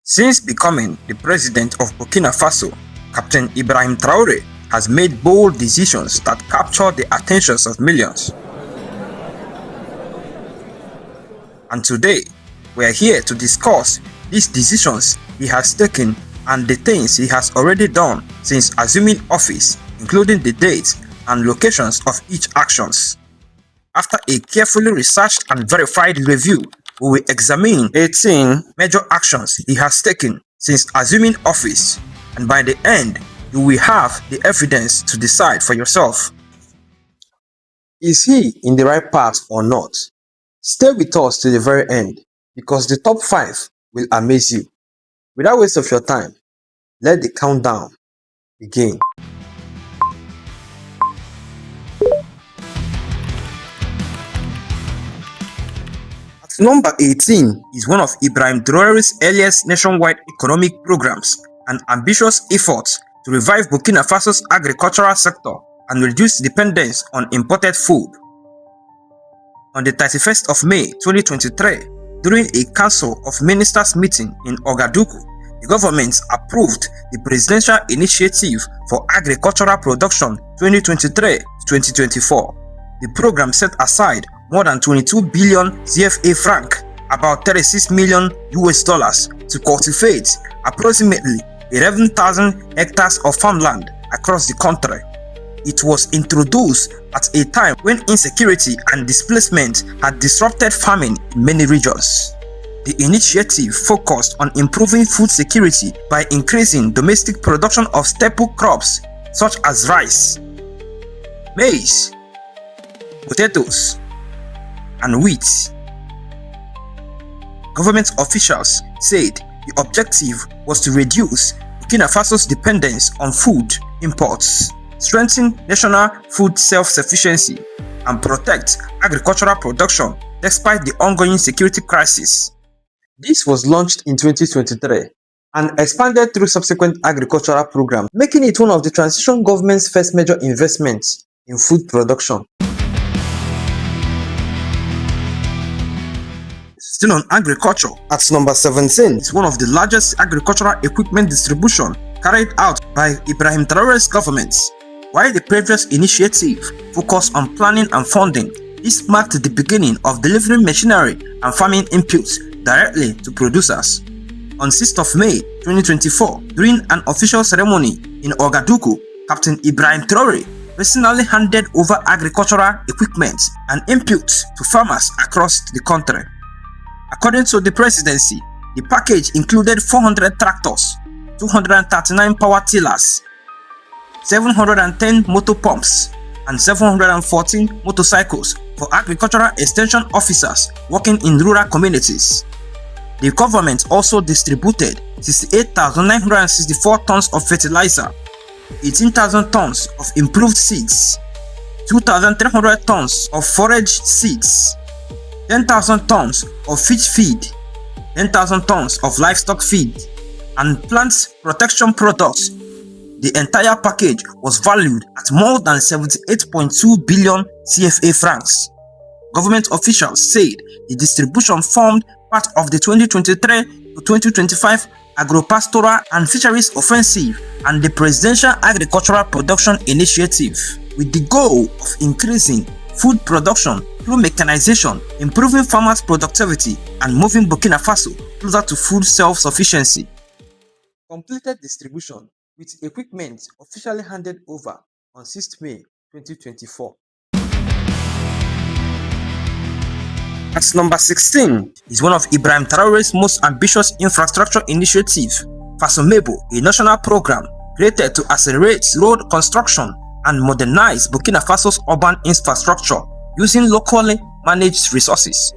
Since becoming the President of Burkina Faso, Captain Ibrahim Traoré has made bold decisions that capture the attentions of millions. And today, we are here to discuss these decisions he has taken and the things he has already done since assuming office, including the dates and locations of each actions. After a carefully researched and verified review, we will examine 18 major actions he has taken since assuming office, and by the end, you will have the evidence to decide for yourself. Is he in the right path or not? Stay with us to the very end, because the top 5 will amaze you. Without waste of your time, let the countdown begin. At number 18 is one of Ibrahim Traoré's earliest nationwide economic programs, an ambitious effort to revive Burkina Faso's agricultural sector and reduce dependence on imported food. On the 31st of May 2023, during a Council of Ministers meeting in Ouagadougou, the government approved the Presidential Initiative for Agricultural Production 2023-2024. The program set aside more than 22 billion CFA franc, about $36 million to cultivate approximately 11,000 hectares of farmland across the country. It was introduced at a time when insecurity and displacement had disrupted farming in many regions. The initiative focused on improving food security by increasing domestic production of staple crops such as rice, maize, potatoes, and wheat. Government officials said the objective was to reduce Burkina Faso's dependence on food imports, strengthen national food self-sufficiency, and protect agricultural production despite the ongoing security crisis. This was launched in 2023 and expanded through subsequent agricultural programs, making it one of the transition government's first major investments in food production. Still on agriculture, at number 17 is one of the largest agricultural equipment distribution carried out by Ibrahim Traoré's government. While the previous initiative focused on planning and funding, this marked the beginning of delivering machinery and farming inputs directly to producers. On 6th of May 2024, during an official ceremony in Ouagadougou, Captain Ibrahim Traoré personally handed over agricultural equipment and inputs to farmers across the country. According to the presidency, the package included 400 tractors, 239 power tillers, 710 motor pumps, and 714 motorcycles for agricultural extension officers working in rural communities. The government also distributed 68,964 tons of fertilizer, 18,000 tons of improved seeds, 2,300 tons of forage seeds, 10,000 tons of fish feed, 10,000 tons of livestock feed, and plant protection products. The entire package was valued at more than 78.2 billion CFA francs. Government officials said the distribution formed part of the 2023-2025 Agro-Pastoral and Fisheries Offensive and the Presidential Agricultural Production Initiative, with the goal of increasing food production through mechanization, improving farmers' productivity, and moving Burkina Faso closer to food self-sufficiency. Completed distribution with equipment officially handed over on 6th May 2024. At number 16 is one of Ibrahim Traoré's most ambitious infrastructure initiatives, FASOMEBO, a national program created to accelerate road construction and modernize Burkina Faso's urban infrastructure using locally managed resources.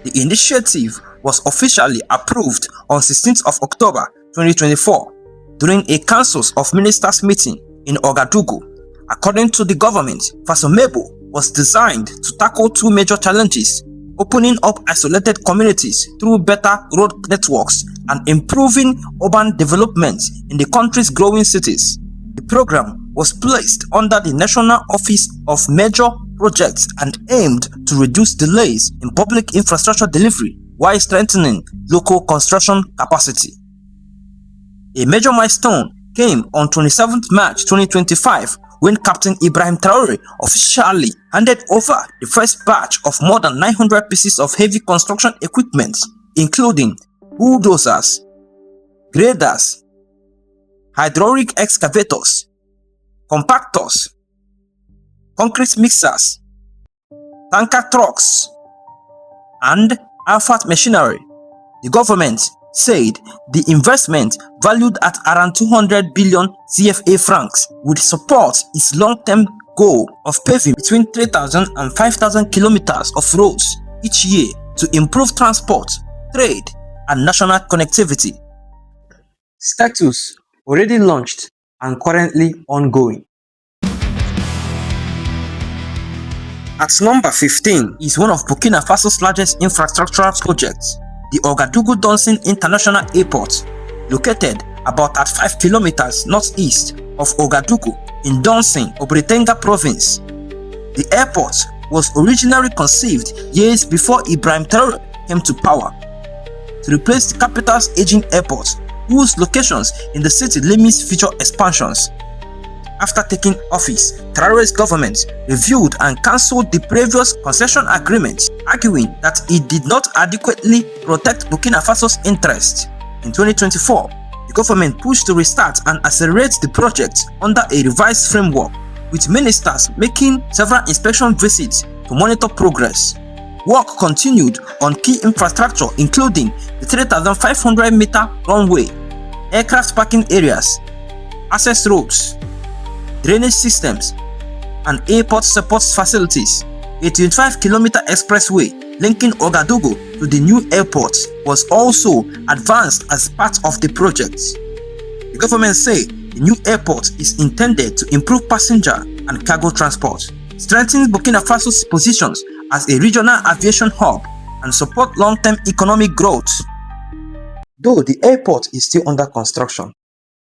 The initiative was officially approved on 16th of October 2024 during a Council of Ministers meeting in Ouagadougou. According to the government, FASOMEBO was designed to tackle 2 major challenges: opening up isolated communities through better road networks and improving urban development in the country's growing cities. The program was placed under the National Office of Major Projects and aimed to reduce delays in public infrastructure delivery while strengthening local construction capacity. A major milestone came on 27th March 2025 when Captain Ibrahim Traoré officially handed over the first batch of more than 900 pieces of heavy construction equipment, including bulldozers, graders, hydraulic excavators, compactors, concrete mixers, tanker trucks, and asphalt machinery. The government said the investment, valued at around 200 billion CFA francs, would support its long-term goal of paving between 3,000 and 5,000 kilometers of roads each year to improve transport, trade, and national connectivity. Status: already launched and currently ongoing. At number 15 is one of Burkina Faso's largest infrastructural projects, the Ouagadougou-Donsing International Airport, located about at 5 kilometers northeast of Ouagadougou in Donsing, Obritenga province. The airport was originally conceived years before Ibrahim Traoré came to power, to replace the capital's aging airport, whose locations in the city limits future expansions. After taking office, Traoré's government reviewed and cancelled the previous concession agreement, arguing that it did not adequately protect Burkina Faso's interests. In 2024, the government pushed to restart and accelerate the project under a revised framework, with ministers making several inspection visits to monitor progress. Work continued on key infrastructure including the 3,500-meter runway, aircraft parking areas, access roads, drainage systems, and airport support facilities. A 25-kilometer expressway linking Ouagadougou to the new airport was also advanced as part of the project. The government said the new airport is intended to improve passenger and cargo transport, strengthen Burkina Faso's positions as a regional aviation hub, and support long-term economic growth. Though the airport is still under construction,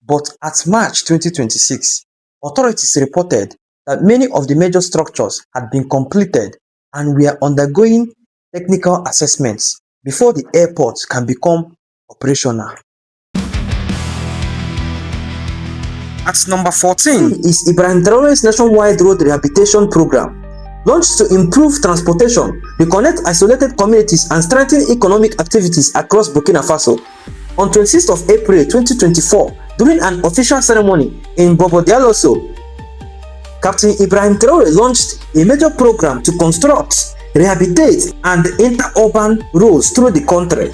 but at March 2026, authorities reported that many of the major structures had been completed and were undergoing technical assessments before the airport can become operational. At number 14 is Ibrahim Traoré's nationwide road rehabilitation program, launched to improve transportation, reconnect isolated communities, and strengthen economic activities across Burkina Faso. On 26th of April 2024, during an official ceremony in Bobo Dialoso, Captain Ibrahim Traoré launched a major program to construct, rehabilitate, and interurban roads through the country.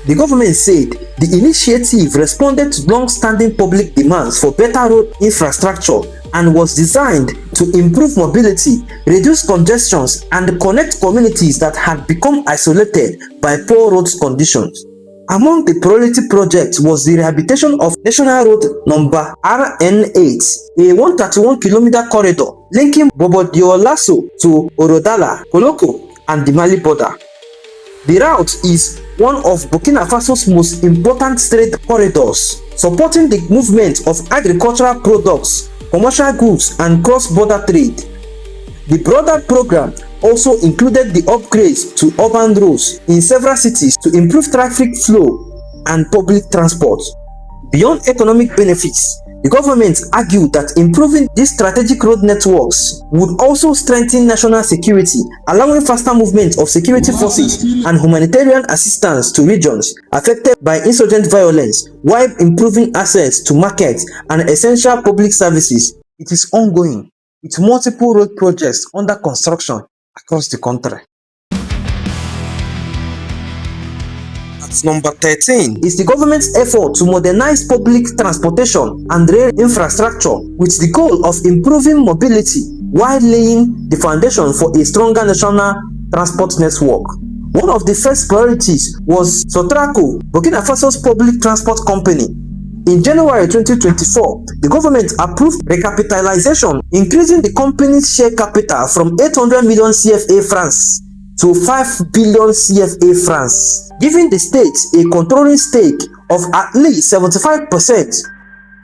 The government said the initiative responded to long-standing public demands for better road infrastructure and was designed to improve mobility, reduce congestions, and connect communities that had become isolated by poor road conditions. Among the priority projects was the rehabilitation of National Road Number RN8, a 131-kilometer corridor linking Bobo Diolaso to Orodala, Koloko, and the Mali border. The route is one of Burkina Faso's most important trade corridors, supporting the movement of agricultural products, commercial goods, and cross-border trade. The broader program also included the upgrades to urban roads in several cities to improve traffic flow and public transport. Beyond economic benefits, the government argued that improving these strategic road networks would also strengthen national security, allowing faster movement of security forces and humanitarian assistance to regions affected by insurgent violence, while improving access to markets and essential public services. It is ongoing, with multiple road projects under construction across the country. At number 13 is the government's effort to modernize public transportation and rail infrastructure with the goal of improving mobility while laying the foundation for a stronger national transport network. One of the first priorities was Sotraco, Burkina Faso's public transport company. In January 2024, the government approved recapitalization, increasing the company's share capital from 800 million CFA francs to 5 billion CFA francs, giving the state a controlling stake of at least 75%.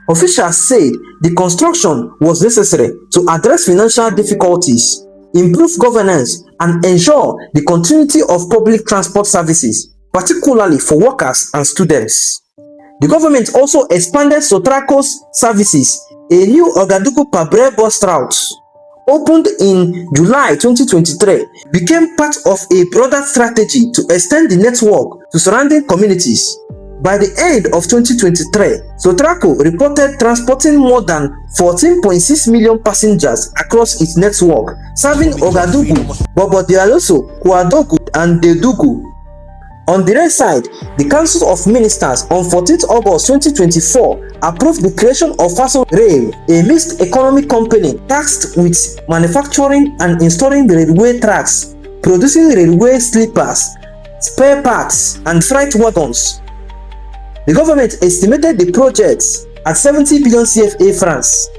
Officials said the construction was necessary to address financial difficulties, improve governance, and ensure the continuity of public transport services, particularly for workers and students. The government also expanded Sotraco's services. A new Ouagadougou-Pabre bus route, opened in July 2023, became part of a broader strategy to extend the network to surrounding communities. By the end of 2023, Sotraco reported transporting more than 14.6 million passengers across its network, serving Ouagadougou, Bobo-Dioulasso, Kouadougou, and Dédougou. On the right side, the Council of Ministers on 14th August 2024 approved the creation of Faso Rail, a mixed economy company tasked with manufacturing and installing railway tracks, producing railway sleepers, spare parts, and freight wagons. The government estimated the project at 70 billion CFA francs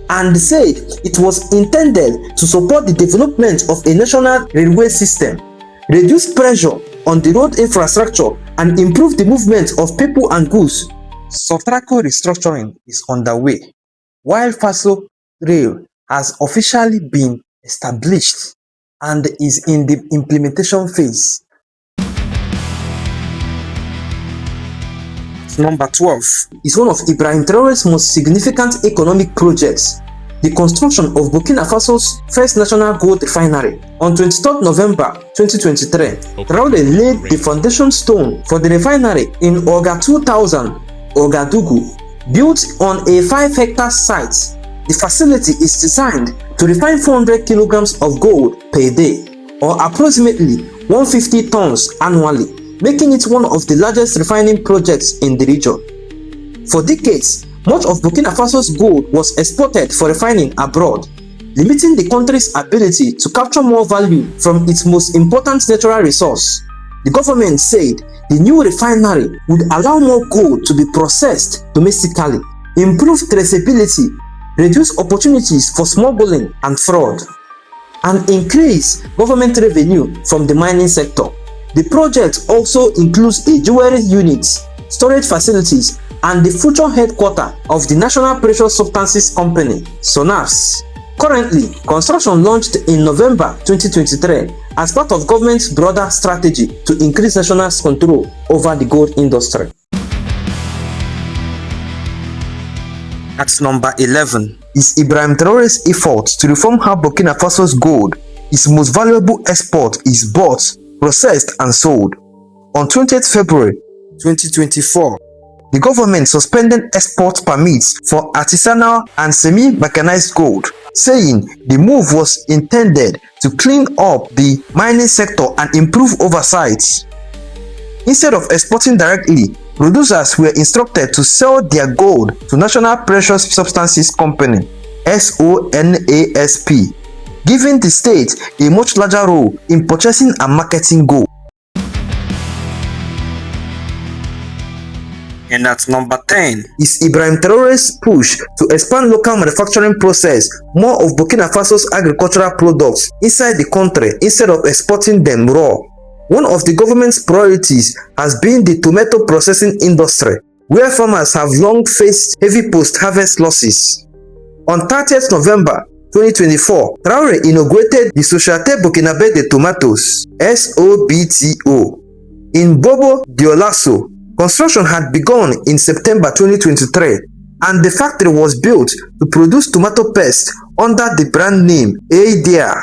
and said it was intended to support the development of a national railway system, reduce pressure on the road infrastructure, and improve the movement of people and goods. Sotraco restructuring is underway, while Faso Rail has officially been established and is in the implementation phase. Number 12 is one of Ibrahim Traoré's most significant economic projects, the construction of Burkina Faso's first national gold refinery. On 23rd November 2023, Traore laid the foundation stone for the refinery in Oga 2000, Ouagadougou. Built on a 5-hectare site, the facility is designed to refine 400 kilograms of gold per day, or approximately 150 tons annually, making it one of the largest refining projects in the region. For decades, much of Burkina Faso's gold was exported for refining abroad, limiting the country's ability to capture more value from its most important natural resource. The government said the new refinery would allow more gold to be processed domestically, improve traceability, reduce opportunities for smuggling and fraud, and increase government revenue from the mining sector. The project also includes a jewelry unit, storage facilities, and the future headquarters of the National Precious Substances Company, SONARS. Currently, construction launched in November 2023 as part of government's broader strategy to increase national control over the gold industry. At number 11 is Ibrahim Traoré's effort to reform how Burkina Faso's gold, its most valuable export, is bought, processed, and sold. On 20th February 2024, the government suspended export permits for artisanal and semi-mechanized gold, saying the move was intended to clean up the mining sector and improve oversight. Instead of exporting directly, producers were instructed to sell their gold to National Precious Substances Company, SONASP, giving the state a much larger role in purchasing and marketing gold. And at number 10 is Ibrahim Traoré's push to expand local manufacturing process more of Burkina Faso's agricultural products inside the country instead of exporting them raw. One of the government's priorities has been the tomato processing industry, where farmers have long faced heavy post-harvest losses. On 30th November 2024, Traore inaugurated the Société Burkinabé de Tomatoes (SOBTO) in Bobo-Dioulasso. Construction had begun in September 2023, and the factory was built to produce tomato paste under the brand name Aidia.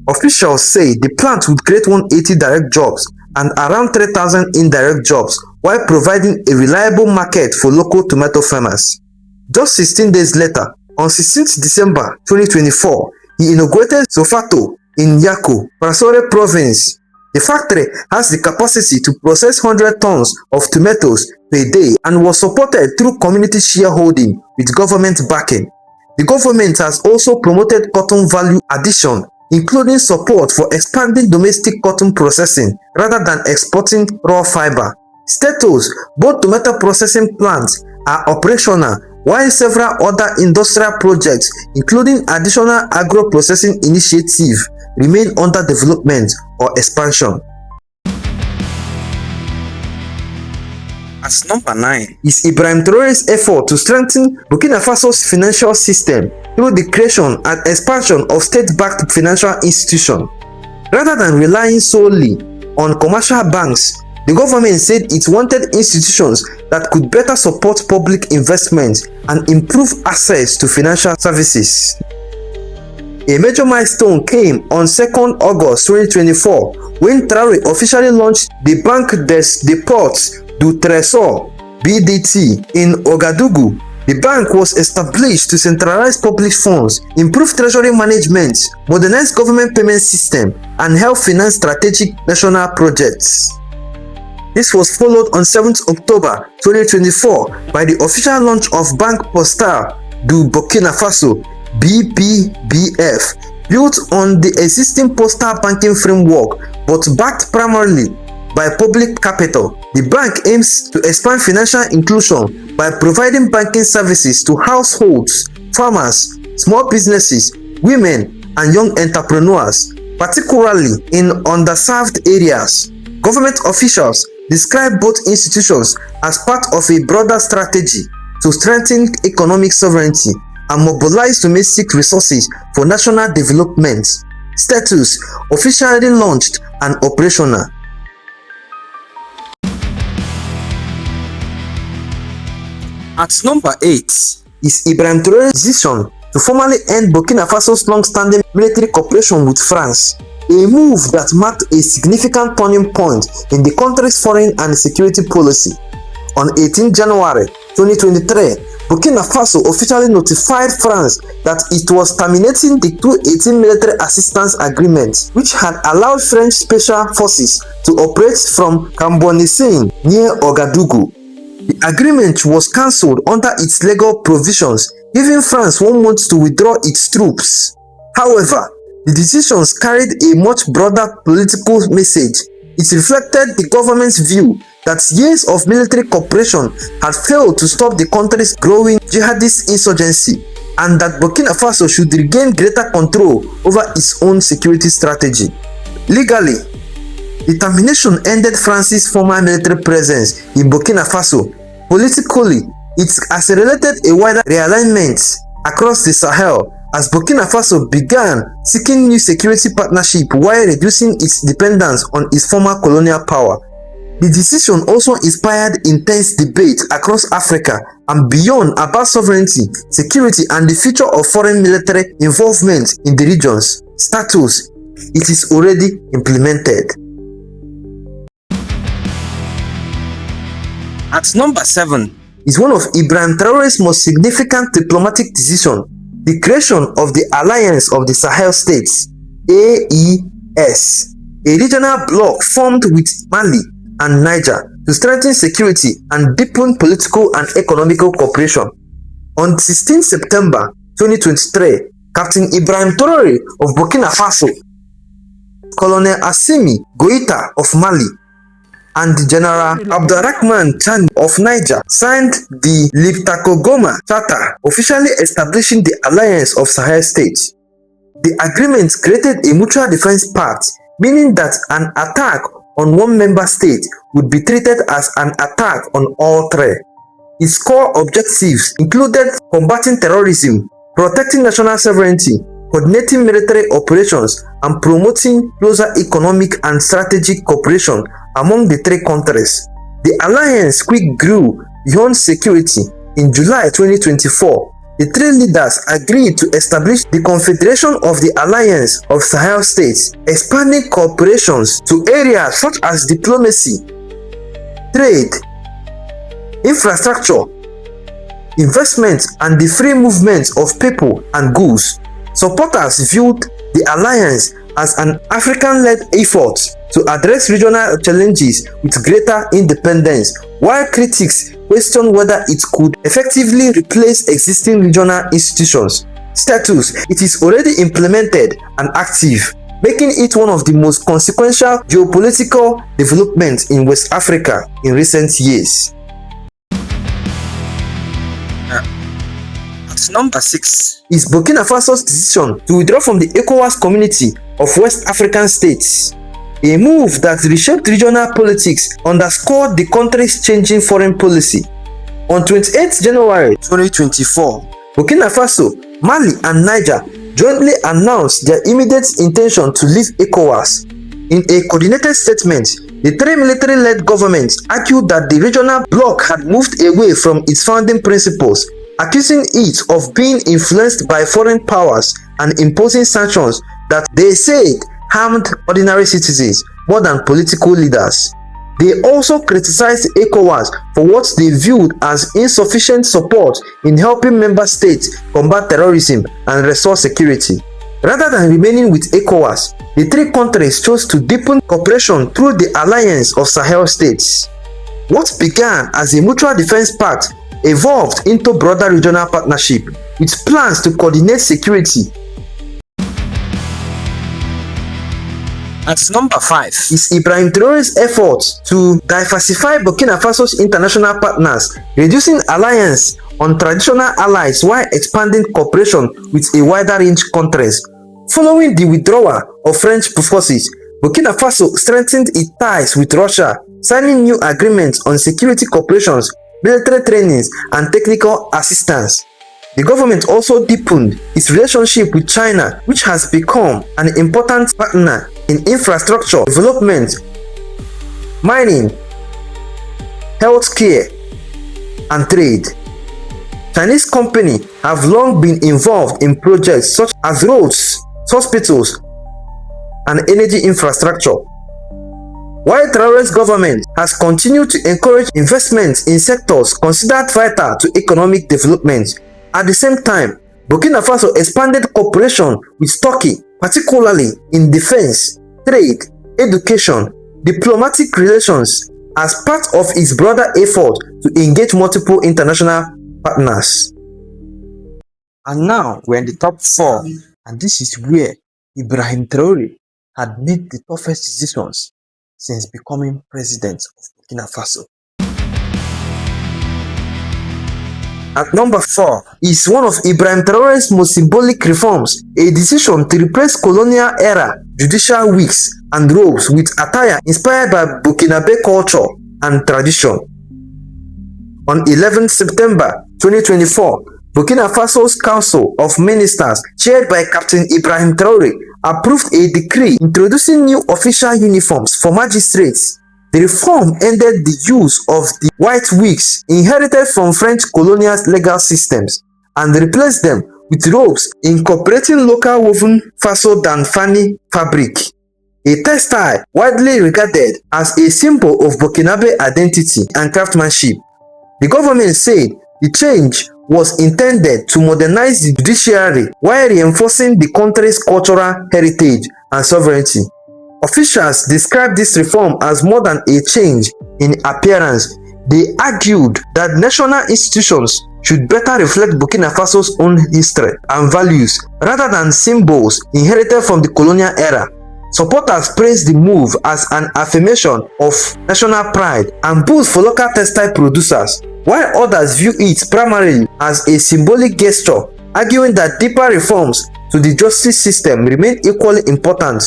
Officials say the plant would create 180 direct jobs and around 3,000 indirect jobs while providing a reliable market for local tomato farmers. Just 16 days later, on 16th December 2024, he inaugurated Sofato in Yako, Traore province. The factory has the capacity to process 100 tons of tomatoes per day and was supported through community shareholding with government backing. The government has also promoted cotton value addition, including support for expanding domestic cotton processing rather than exporting raw fiber. Status: both tomato processing plants are operational, while several other industrial projects, including additional agro-processing initiatives, remain under development or expansion. At number 9 is Ibrahim Traoré's effort to strengthen Burkina Faso's financial system through the creation and expansion of state-backed financial institutions. Rather than relying solely on commercial banks, the government said it wanted institutions that could better support public investment and improve access to financial services. A major milestone came on 2nd August 2024 when Traore officially launched the Banque des Deports du Trésor (BDT) in Ouagadougou. The bank was established to centralize public funds, improve treasury management, modernize government payment system, and help finance strategic national projects. This was followed on 7th October 2024 by the official launch of Banque Postale du Burkina Faso (BPBF), built on the existing postal banking framework but backed primarily by public capital. The bank aims to expand financial inclusion by providing banking services to households, farmers, small businesses, women, and young entrepreneurs, particularly in underserved areas. Government officials describe both institutions as part of a broader strategy to strengthen economic sovereignty and mobilize domestic resources for national development. Status: officially launched and operational. At number 8 is Ibrahim Traoré's decision to formally end Burkina Faso's long-standing military cooperation with France, a move that marked a significant turning point in the country's foreign and security policy. On 18 January 2023, Burkina Faso officially notified France that it was terminating the 2018 military assistance agreement, which had allowed French special forces to operate from Cambonissin near Ouagadougou. The agreement was cancelled under its legal provisions, giving France 1 month to withdraw its troops. However, the decisions carried a much broader political message. It reflected the government's view that years of military cooperation had failed to stop the country's growing jihadist insurgency, and that Burkina Faso should regain greater control over its own security strategy. Legally, the termination ended France's former military presence in Burkina Faso. Politically, it accelerated a wider realignment across the Sahel as Burkina Faso began seeking new security partnership while reducing its dependence on its former colonial power. The decision also inspired intense debate across Africa and beyond about sovereignty, security, and the future of foreign military involvement in the region's status. It is already implemented. At number 7 is one of Ibrahim Traoré's most significant diplomatic decisions, the creation of the Alliance of the Sahel States (AES), a regional bloc formed with Mali and Niger to strengthen security and deepen political and economical cooperation. On 16 September 2023, Captain Ibrahim Traoré of Burkina Faso, Colonel Assimi Goïta of Mali, and General Abdurrahman Tchain of Niger signed the Liptako-Goma Charter, officially establishing the Alliance of Sahel States. The agreement created a mutual defense pact, meaning that an attack on one member state would be treated as an attack on all three. Its core objectives included combating terrorism, protecting national sovereignty, coordinating military operations, and promoting closer economic and strategic cooperation among the three countries. The alliance quickly grew beyond security. In July 2024, the three leaders agreed to establish the Confederation of the Alliance of Sahel States, expanding cooperations to areas such as diplomacy, trade, infrastructure, investment, and the free movement of people and goods. Supporters viewed the alliance as an African-led effort to address regional challenges with greater independence, while critics questioned whether it could effectively replace existing regional institutions. Status: it is already implemented and active, making it one of the most consequential geopolitical developments in West Africa in recent years. At number 6 is Burkina Faso's decision to withdraw from the ECOWAS community of West African states. A move that reshaped regional politics underscored the country's changing foreign policy. On 28 January 2024, Burkina Faso, Mali, and Niger jointly announced their immediate intention to leave ECOWAS. In a coordinated statement, The three military-led governments argued that the regional bloc had moved away from its founding principles, accusing it of being influenced by foreign powers and imposing sanctions that they said harmed ordinary citizens more than political leaders. They also criticized ECOWAS for what they viewed as insufficient support in helping member states combat terrorism and restore security. Rather than remaining with ECOWAS, the three countries chose to deepen cooperation through the Alliance of Sahel States. What began as a mutual defense pact evolved into broader regional partnership with plans to coordinate security. At number 5 is Ibrahim Traoré's efforts to diversify Burkina Faso's international partners, reducing reliance on traditional allies while expanding cooperation with a wider range of countries. Following the withdrawal of French forces, Burkina Faso strengthened its ties with Russia, signing new agreements on security cooperation, military trainings, and technical assistance. The government also deepened its relationship with China, which has become an important partner in infrastructure development, mining, healthcare, and trade. Chinese companies have long been involved in projects such as roads, hospitals, and energy infrastructure. While Traoré's government has continued to encourage investments in sectors considered vital to economic development, at the same time, Burkina Faso expanded cooperation with Turkey, particularly in defense, trade, education, diplomatic relations, as part of its broader effort to engage multiple international partners. And now we're in the top 4, and this is where Ibrahim Traoré had made the toughest decisions since becoming president of Burkina Faso. At number 4 is one of Ibrahim Traoré's most symbolic reforms, a decision to replace colonial-era judicial wigs and robes with attire inspired by Burkinabe culture and tradition. On 11 September 2024, Burkina Faso's Council of Ministers, chaired by Captain Ibrahim Traoré, approved a decree introducing new official uniforms for magistrates. The reform ended the use of the white wigs inherited from French colonial legal systems and replaced them with robes incorporating local woven Faso Danfani fabric, a textile widely regarded as a symbol of Burkinabe identity and craftsmanship. The government said the change was intended to modernize the judiciary while reinforcing the country's cultural heritage and sovereignty. Officials described this reform as more than a change in appearance. They argued that national institutions should better reflect Burkina Faso's own history and values rather than symbols inherited from the colonial era. Supporters praised the move as an affirmation of national pride and boost for local textile producers, while others view it primarily as a symbolic gesture, arguing that deeper reforms to the justice system remain equally important.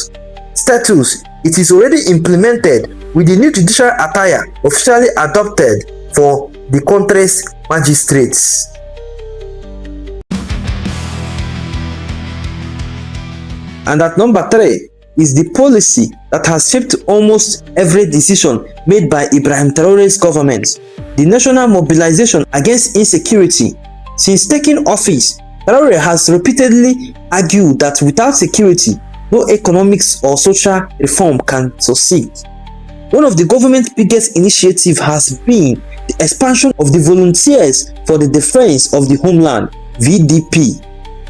Status: it is already implemented, with the new judicial attire officially adopted for the country's magistrates. And at number 3 is the policy that has shaped almost every decision made by Ibrahim Traoré's government: the national mobilization against insecurity. Since taking office, Traoré has repeatedly argued that without security, no economics or social reform can succeed. One of the government's biggest initiatives has been the expansion of the Volunteers for the Defense of the Homeland (VDP),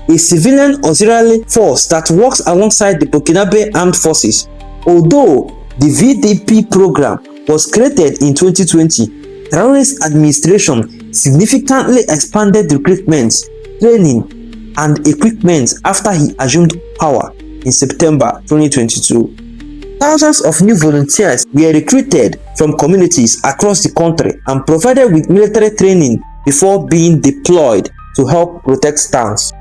a civilian auxiliary force that works alongside the Burkinabe Armed Forces. Although the VDP program was created in 2020, Traoré's administration significantly expanded recruitment, training, and equipment after he assumed power in September 2022. Thousands of new volunteers were recruited from communities across the country and provided with military training before being deployed to help protect towns,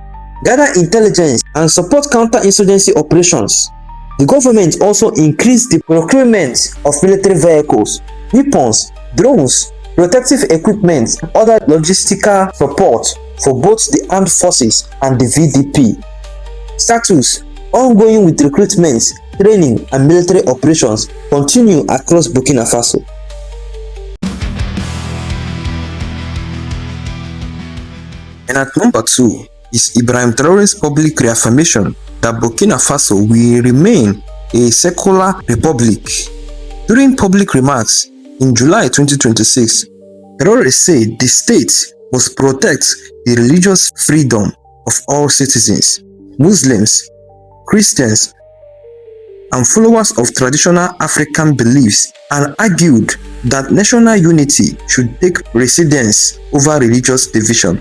gather intelligence, and support counter-insurgency operations. The government also increased the procurement of military vehicles, weapons, drones, protective equipment, and other logistical support for both the armed forces and the VDP. Status: ongoing with recruitment, training and military operations continue across Burkina Faso. And at number 2 is Ibrahim Traoré's public reaffirmation that Burkina Faso will remain a secular republic. During public remarks in July 2026, Traoré said the state must protect the religious freedom of all citizens, Muslims, Christians, and followers of traditional African beliefs, and argued that national unity should take precedence over religious division.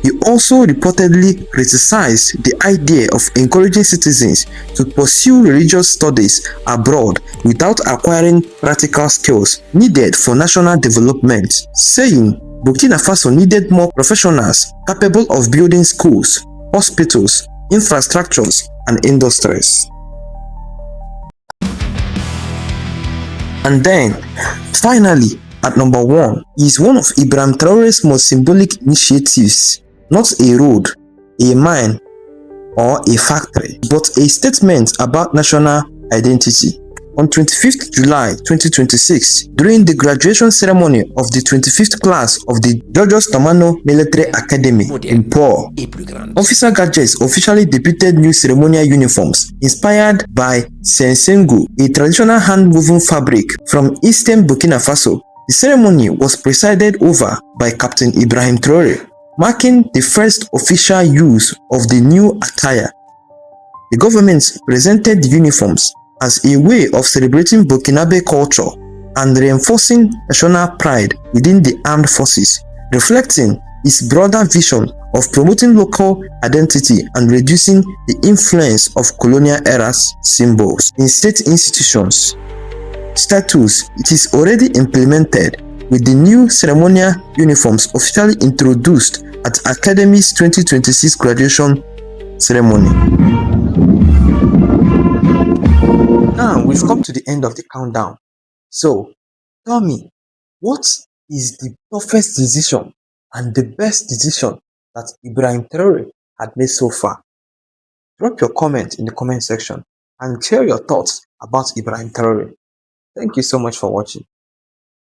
He also reportedly criticized the idea of encouraging citizens to pursue religious studies abroad without acquiring practical skills needed for national development, saying Burkina Faso needed more professionals capable of building schools, hospitals, infrastructures, and industries. And then, finally, at number 1 is one of Ibrahim Traoré's most symbolic initiatives. Not a road, a mine, or a factory, but a statement about national identity. On 25th July 2026, during the graduation ceremony of the 25th class of the Georges Tamano Military Academy in Pau, officer gadgets officially debuted new ceremonial uniforms inspired by Sensengu, a traditional hand-woven fabric from eastern Burkina Faso. The ceremony was presided over by Captain Ibrahim Traoré, marking the first official use of the new attire. The government presented the uniforms as a way of celebrating Burkinabe culture and reinforcing national pride within the armed forces, reflecting its broader vision of promoting local identity and reducing the influence of colonial-era symbols in state institutions. Status: it is already implemented, with the new ceremonial uniforms officially introduced at Academy's 2026 graduation ceremony. Now we've come to the end of the countdown. So tell me, what is the toughest decision and the best decision that Ibrahim Traoré had made so far? Drop your comment in the comment section and share your thoughts about Ibrahim Traoré. Thank you so much for watching.